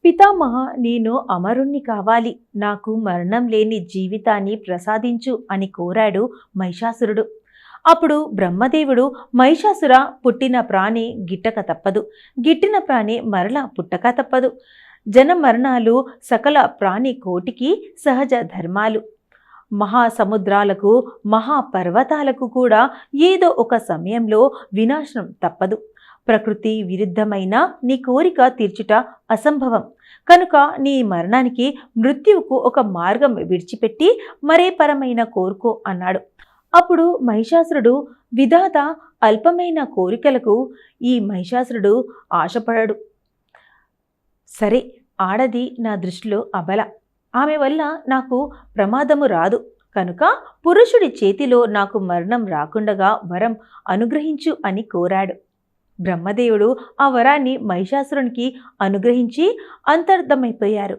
పితామహ, నేను అమరుణ్ణి కావాలి, నాకు మరణం లేని జీవితాన్ని ప్రసాదించు అని కోరాడు మహిషాసురుడు. అప్పుడు బ్రహ్మదేవుడు, మహిషాసుర, పుట్టిన ప్రాణి గిట్టక తప్పదు, గిట్టిన ప్రాణి మరల పుట్టక తప్పదు. జన మరణాలు సకల ప్రాణి కోటికి సహజ ధర్మాలు. మహాసముద్రాలకు, మహాపర్వతాలకు కూడా ఏదో ఒక సమయంలో వినాశనం తప్పదు. ప్రకృతి విరుద్ధమైన నీ కోరిక తీర్చుట అసంభవం. కనుక నీ మరణానికి, మృత్యువుకు ఒక మార్గం విడిచిపెట్టి మరే పరమైన కోరుకో అన్నాడు. అప్పుడు మహిషాసురుడు, విధాత అల్పమైన కోరికలకు ఈ మహిషాసురుడు ఆశపడడు. సరే, ఆడది నా దృష్టిలో అబల, ఆమె వల్ల నాకు ప్రమాదము రాదు, కనుక పురుషుడి చేతిలో నాకు మరణం రాకుండగా వరం అనుగ్రహించు అని కోరాడు. బ్రహ్మదేవుడు ఆ వరాన్ని మహిషాసురునికి అనుగ్రహించి అంతర్ధమైపోయారు.